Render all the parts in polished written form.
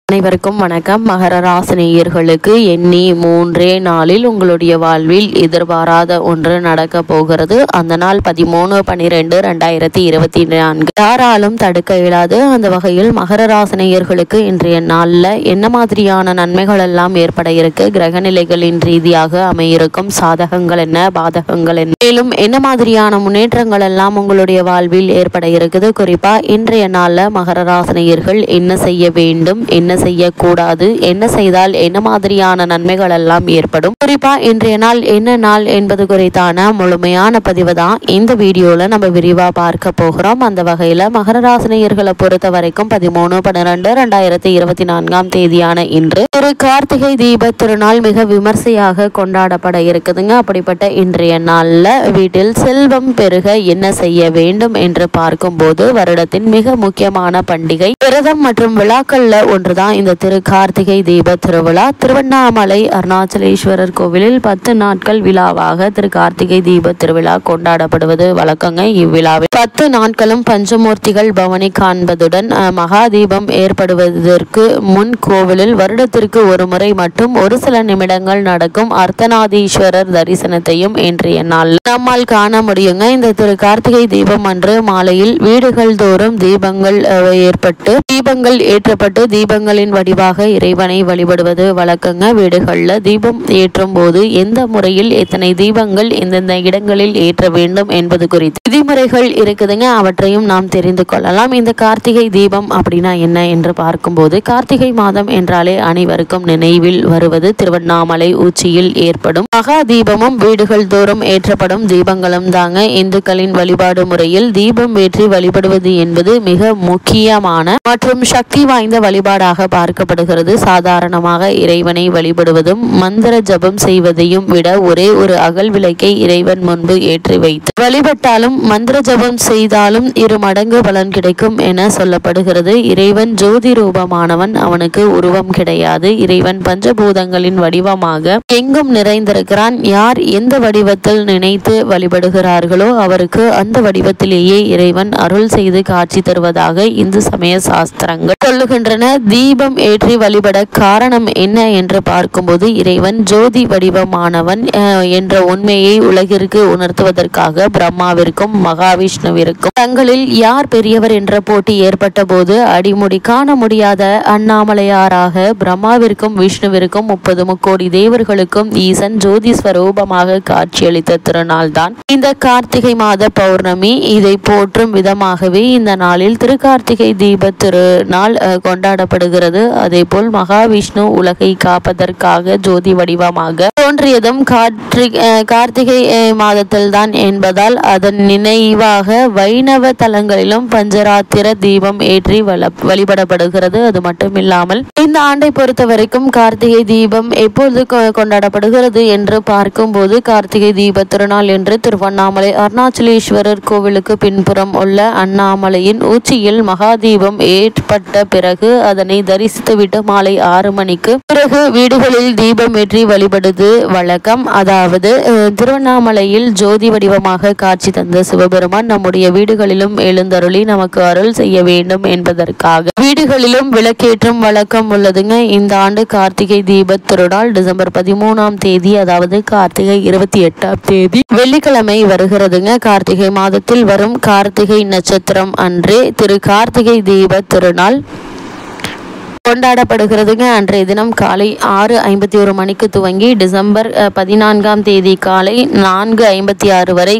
அனைவருக்கும் வணக்கம். மகர ராசினியர்களுக்கு எண்ணி 3 நாளில் உங்களுடைய வாழ்வில் எதிர்பாராத ஒன்று நடக்க போகிறது. அந்த நாள் 13/12/2024. யாராலும் தடுக்க இயலாது. அந்த வகையில் மகர ராசினியர்களுக்கு இன்றைய நாளில் என்ன மாதிரியான நன்மைகள் எல்லாம் ஏற்பட இருக்கு, கிரகநிலைகளின் ரீதியாக அமையிருக்கும் சாதகங்கள் என்ன, பாதகங்கள் என்ன, மேலும் என்ன மாதிரியான முன்னேற்றங்கள் எல்லாம் உங்களுடைய வாழ்வில் ஏற்பட இருக்குது. குறிப்பா இன்றைய நாளில் மகர ராசினியர்கள் என்ன செய்ய வேண்டும், என்ன செய்யக்கூடாது, என்ன செய்தால் என்ன மாதிரியான நன்மைகள் எல்லாம் ஏற்படும், குறிப்பா இன்றைய நாள் என்ன நாள் என்பது குறித்தான முழுமையான பதிவு தான் இந்த வீடியோல நம்ம விரிவா பார்க்க போகிறோம். அந்த வகையில மகர ராசினியர்களை பொறுத்த வரைக்கும் 13/12/2024 தேதியான இன்று ஒரு கார்த்திகை தீப திருநாள் மிக விமர்சையாக கொண்டாடப்பட இருக்குதுங்க. அப்படிப்பட்ட இன்றைய நாள்ல வீட்டில் செல்வம் பெருக என்ன செய்ய வேண்டும் என்று பார்க்கும்போது வருடத்தின் மிக முக்கியமான பண்டிகை விரதம் மற்றும் விழாக்கள்ல ஒன்றுதான் இந்த திரு கார்த்திகை தீப திருவிழா. திருவண்ணாமலை அருணாச்சலேஸ்வரர் கோவிலில் 10 நாட்கள் விழாவாக திரு கார்த்திகை தீப திருவிழா கொண்டாடப்படுவது வழக்கங்க. இவ்விழாவில் 10 நாட்களும் பஞ்சமூர்த்திகள் பவனி காண்பதுடன் மகா தீபம் ஏற்படுவதற்கு முன் கோவிலில் வருடத்திற்கு ஒரு முறை மட்டும் ஒரு சில நிமிடங்கள் நடக்கும் அர்த்தநாதீஸ்வரர் தரிசனத்தையும் இன்றைய நாள் நம்மால் காண முடியுங்க. இந்த திரு கார்த்திகை தீபம் அன்று மாலையில் வீடுகள் தோறும் தீபங்கள் ஏற்றப்பட்டு தீபங்களின் வடிவாக இறைவனை வழிபடுவது வழக்கங்க. வீடுகள்ல தீபம் ஏற்றும் போது எந்த முறையில் எத்தனை தீபங்கள் எந்தெந்த இடங்களில் ஏற்ற வேண்டும் என்பது குறித்து விதிமுறைகள் இருக்குதுங்க. அவற்றையும் நாம் தெரிந்து கொள்ளலாம். இந்த கார்த்திகை தீபம் அப்படின்னா என்ன என்று பார்க்கும்போது, கார்த்திகை மாதம் என்றாலே அனைவருக்கும் நினைவில் வருவது திருவண்ணாமலை உச்சியில் ஏற்படும் மகா தீபமும் வீடுகள் தோறும் ஏற்றப்படும் தீபங்களும் தாங்க. இந்துக்களின் வழிபாடு முறையில் தீபம் ஏற்றி வழிபடுவது என்பது மிக முக்கியமான மற்றும் சக்தி வாய்ந்த வழிபாடாக பார்க்கப்படுகிறது. சாதாரணமாக இறைவனை வழிபடுவதும் மந்திர ஜபம் செய்வதையும் விட ஒரே ஒரு அகல் விளக்கை இறைவன் முன்பு ஏற்றி வைத்து வழிபட்டாலும் மந்திர ஜபம் செய்தாலும் 2 மடங்கு பலன் கிடைக்கும் என சொல்லப்படுகிறது. இறைவன் ஜோதி ரூபமானவன், அவனுக்கு உருவம் கிடையாது. இறைவன் பஞ்சபூதங்களின் வடிவமாக எங்கும் நிறைந்திருக்கிறான். யார் எந்த வடிவத்தில் நினைத்து வழிபடுகிறார்களோ அவருக்கு அந்த வடிவத்திலேயே இறைவன் அருள் செய்து காட்சி தருவதாக இந்து சமய சாஸ்திரங்கள் சொல்லுகின்றன. தீபம் ஏற்றி வழிபட காரணம் என்ன என்று பார்க்கும்போது, இறைவன் ஜோதி வடிவமானவன் என்ற உண்மையை உலகிற்கு உணர்த்துவதற்காக பிரம்மாவிற்கும் மகாவிஷ்ணுவிற்கும் தங்களில் யார் பெரியவர் என்ற போட்டி ஏற்பட்ட போது அடிமுடி காண முடியாத அண்ணாமலையாராக பிரம்மாவிற்கும் விஷ்ணுவிற்கும் 30 முக்கோடி தேவர்களுக்கும் ஈசன் ஜோதி ஸ்வரூபமாக காட்சியளித்த திருநாள் தான் இந்த கார்த்திகை மாத பௌர்ணமி. இதை போற்றும் விதமாகவே இந்த நாளில் திருக்கார்த்திகை தீப திருநாள் கொண்டாடப்படுகிறது. அதே போல் மகாவிஷ்ணு உலகை காப்பதற்காக ஜோதி வடிவமாக தோன்றியதும் கார்த்திகை மாதத்தில் தான் என்பதால் அதன் நினைவாக வைணவ தலங்களிலும் பஞ்சராத்திர தீபம் ஏற்றி வழிபடப்படுகிறது. அது மட்டுமில்லாமல் இந்த ஆண்டை பொறுத்த வரைக்கும் கார்த்திகை தீபம் எப்போது கொண்டாடப்படுகிறது என்று பார்க்கும்போது, கார்த்திகை தீப திருநாள் என்று திருவண்ணாமலை அருணாச்சலேஸ்வரர் கோவிலுக்கு பின்புறம் உள்ள அண்ணாமலையின் உச்சியில் மகா தீபம் ஏற்பட்ட பிறகு அதனை தரிசித்துவிட்டு மாலை 6 மணிக்கு பிறகு வீடுகளில் தீபம் ஏற்றி வழிபடுவது வழக்கம். அதாவது திருவண்ணாமலையில் ஜோதி வடிவமாக காட்சி தந்த சிவபெருமான் நம்முடைய வீடுகளிலும் எழுந்தருளி நமக்கு அருள் செய்ய வேண்டும் என்பதற்காக வீடுகளிலும் விளக்கேற்றும் வழக்கம் உள்ளதுங்க. இந்த ஆண்டு கார்த்திகை தீப திருநாள் டிசம்பர் 13ஆம் தேதி, அதாவது கார்த்திகை 28ஆம் தேதி வெள்ளிக்கிழமை வருகிறதுங்க. கார்த்திகை மாதத்தில் வரும் கார்த்திகை நட்சத்திரம் அன்றே திரு கார்த்திகை தீப திருநாள் கொண்டாடப்படுகிறதுங்க. அன்றைய தினம் காலை 6:51 மணிக்கு துவங்கி டிசம்பர் 14ஆம் தேதி காலை 4:56 வரை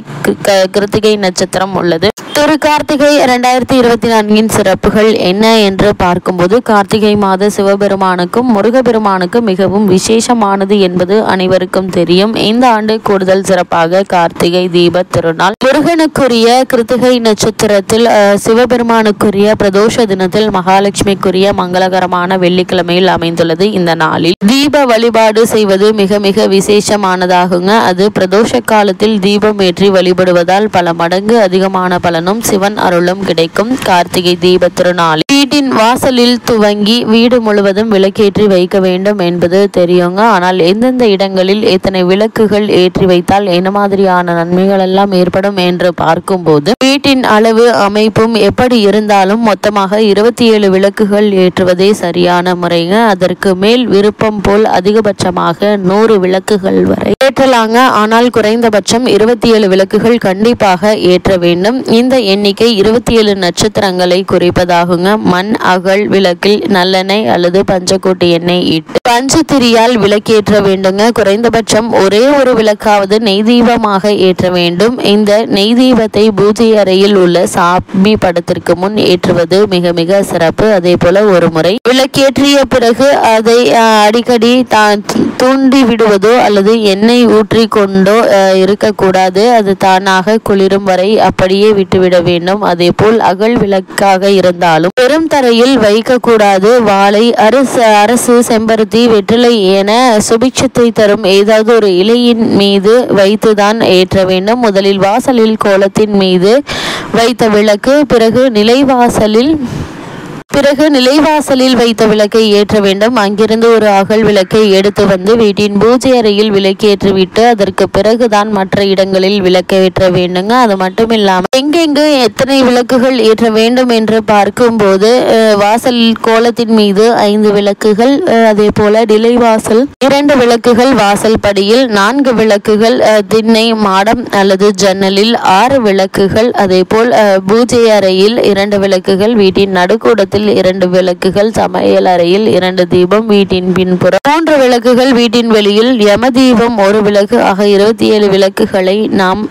கிருத்திகை நட்சத்திரம் உள்ளது. திரு கார்த்திகை 2024 சிறப்புகள் என்ன என்று பார்க்கும்போது, கார்த்திகை மாத சிவபெருமானுக்கும் முருகபெருமானுக்கும் மிகவும் விசேஷமானது என்பது அனைவருக்கும் தெரியும். இந்த ஆண்டு கூடுதல் சிறப்பாக கார்த்திகை தீப திருநாள் முருகனுக்குரிய கிருத்திகை நட்சத்திரத்தில், சிவபெருமானுக்குரிய பிரதோஷ தினத்தில், மகாலட்சுமிக்குரிய மங்களகரமான வெள்ளிக்கிழமையில் அமைந்துள்ளது. இந்த நாளில் தீப வழிபாடு செய்வது மிக மிக விசேஷமானதாகுங்க. அது பிரதோஷ காலத்தில் தீபம் ஏற்றி வழிபடுவதால் பல மடங்கு அதிகமான பலனும் பலனும் சிவன் அருளும் கிடைக்கும். கார்த்திகை தீப திருநாளில் வீட்டின் வாசலில் துவங்கி வீடு முழுவதும் விளக்கேற்றி வைக்க வேண்டும் என்பது தெரியுங்க. ஆனால் எந்தெந்த இடங்களில் எத்தனை விளக்குகள் ஏற்றி வைத்தால் என்ன மாதிரியான நன்மைகள் எல்லாம் ஏற்படும் என்று பார்க்கும்போது, வீட்டின் அளவு அமைப்பும் எப்படி இருந்தாலும் மொத்தமாக 27 விளக்குகள் ஏற்றுவதே சரியான முறைங்க. அதற்கு மேல் விருப்பம் போல் அதிகபட்சமாக 100 விளக்குகள் வரை ஏற்றலாங்க. ஆனால் குறைந்தபட்சம் 27 விளக்குகள் கண்டிப்பாக ஏற்ற வேண்டும். இந்த எண்ணிக்கை 27 நட்சத்திரங்களை குறிப்பதாகுங்க. மண் அகல் விளக்கில் நல்லெண்ணெய் அல்லது பஞ்சக்கூட்டு எண்ணெய் இட்டு பஞ்சத்திரியால் விளக்கேற்ற வேண்டுங்க. குறைந்தபட்சம் ஒரே ஒரு விளக்காவது நெய் தீபமாக ஏற்ற வேண்டும். இந்த நெய் தீபத்தை பூஜை அறையில் உள்ள சாமி படத்திற்கு முன் ஏற்றுவது மிக மிக சிறப்பு. அதே போல ஒரு முறை விளக்கேற்றிய பிறகு அதை அடிக்கடி தூண்டி விடுவதோ அல்லது எண்ணெய் ஊற்றி கொண்டோ இருக்கக்கூடாது. அது தானாக குளிரும் வரை அப்படியே விட்டுவிட வேண்டும். அதே போல் அகல் விளக்காக இருந்தாலும் பெரும் தரையில் வைக்கக்கூடாது. வாழை, அரசு, செம்பருத்தி, வெற்றிலை என சுபிட்சத்தை தரும் ஏதாவது ஒரு இலையின் மீது வைத்துதான் ஏற்ற வேண்டும். முதலில் வாசலில் கோலத்தின் மீது வைத்த விளக்கு, பிறகு நிலைவாசலில் வைத்த விளக்கை ஏற்ற வேண்டும். அங்கிருந்து ஒரு அகல் விளக்கை எடுத்து வந்து வீட்டின் பூஜை அறையில் விளக்கேற்றிவிட்டு அதற்கு பிறகுதான் மற்ற இடங்களில் விளக்கேற்ற வேண்டுங்க. அது மட்டும் இல்லாமல் எங்கெங்கு எத்தனை விளக்குகள் ஏற்ற வேண்டும் என்று பார்க்கும்போது, வாசல் கோலத்தின் மீது 5 விளக்குகள், அதே போல நிலைவாசல் 2 விளக்குகள், வாசல் படியில் 4 விளக்குகள், திண்ணை மாடம் அல்லது ஜன்னலில் 6 விளக்குகள், அதே போல் பூஜை அறையில் 2 விளக்குகள், வீட்டின் நடுக்கூடத்தில் 2 விளக்குகள், சமையல் அறையில் 2 தீபம், வீட்டின் பின்புறம் 3 விளக்குகள், வீட்டின் வெளியில் யம தீபம் 1 விளக்கு ஆக 27 விளக்குகளை நாம்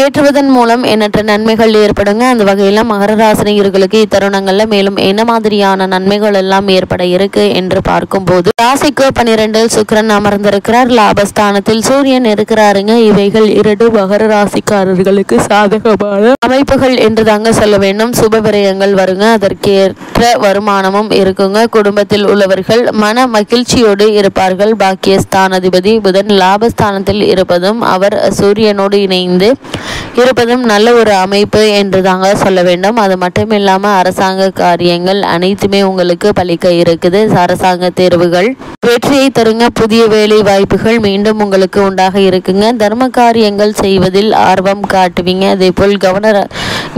ஏற்றுவதன் மூலம் எண்ணற்ற நன்மைகள் ஏற்படுங்க. அந்த வகையில் மகர ராசினியர்களுக்கு இத்தருணங்கள்ல மேலும் என்ன மாதிரியான நன்மைகள் எல்லாம் ஏற்பட இருக்கு என்று பார்க்கும்போது, ராசிக்கு 12 சுக்கிரன் அமர்ந்திருக்கிறார். லாபஸ்தானத்தில் சூரியன் இருக்கிறாருங்க. இவைகள் 2 மகர ராசிக்காரர்களுக்கு சாதகமான அமைப்புகள் என்று தாங்க சொல்ல வேண்டும். சுப விரயங்கள் வருங்க. அதற்கேற்ற வருமானமும் இருக்குங்க. குடும்பத்தில் உள்ளவர்கள் மன மகிழ்ச்சியோடு இருப்பார்கள். பாக்கியஸ்தானாதிபதி புதன் லாபஸ்தானத்தில் இருப்பதும் அவர் சூரியனோடு இணைந்து இருப்பதும் நல்ல ஒரு அமைப்பு என்று தாங்க சொல்ல வேண்டும். அது மட்டும் இல்லாமல் அரசாங்க காரியங்கள் அனைத்துமே உங்களுக்கு பலிக்க இருக்குது. அரசாங்க தேர்வுகள் வெற்றியை தருங்க. புதிய வேலை வாய்ப்புகள் மீண்டும் உங்களுக்கு உண்டாக இருக்குங்க. தர்ம காரியங்கள் செய்வதில் ஆர்வம் காட்டுவீங்க. அதே போல்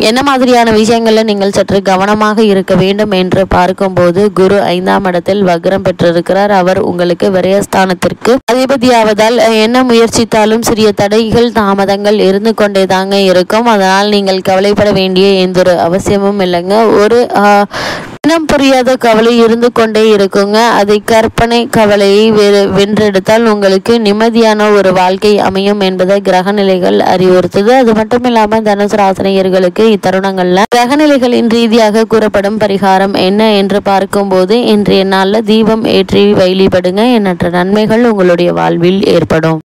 என்ன மாதிரியான விஷயங்கள்ல நீங்கள் சற்று கவனமாக இருக்க வேண்டும் என்று பார்க்கும்போது, குரு 5ஆம் இடத்தில் வக்ரம் பெற்றிருக்கிறார். அவர் உங்களுக்கு விரயஸ்தானத்திற்கு அதிபதியாவதால் என்ன முயற்சித்தாலும் சிறிய தடைகள் தாமதங்கள் இருந்து கொண்டே தாங்க இருக்கும். அதனால் நீங்கள் கவலைப்பட வேண்டிய எந்த ஒரு அவசியமும் இல்லைங்க. ஒரு இனம் புரியாத கவலை இருந்து கொண்டே இருக்குங்க. அதை கற்பனை கவலையை வென்றெடுத்தால் உங்களுக்கு நிம்மதியான ஒரு வாழ்க்கை அமையும் என்பதை கிரகநிலைகள் அறிவுறுத்துது. அது மட்டும் இல்லாமல் தனுசு ராசினியர்களுக்கு இத்தருணங்கள்ல கிரகநிலைகளின் ரீதியாக கூறப்படும் பரிகாரம் என்ன என்று பார்க்கும்போது, இன்றைய நாள்ல தீபம் ஏற்றி வழிபடுங்க. எண்ணற்ற நன்மைகள் உங்களுடைய வாழ்வில் ஏற்படும்.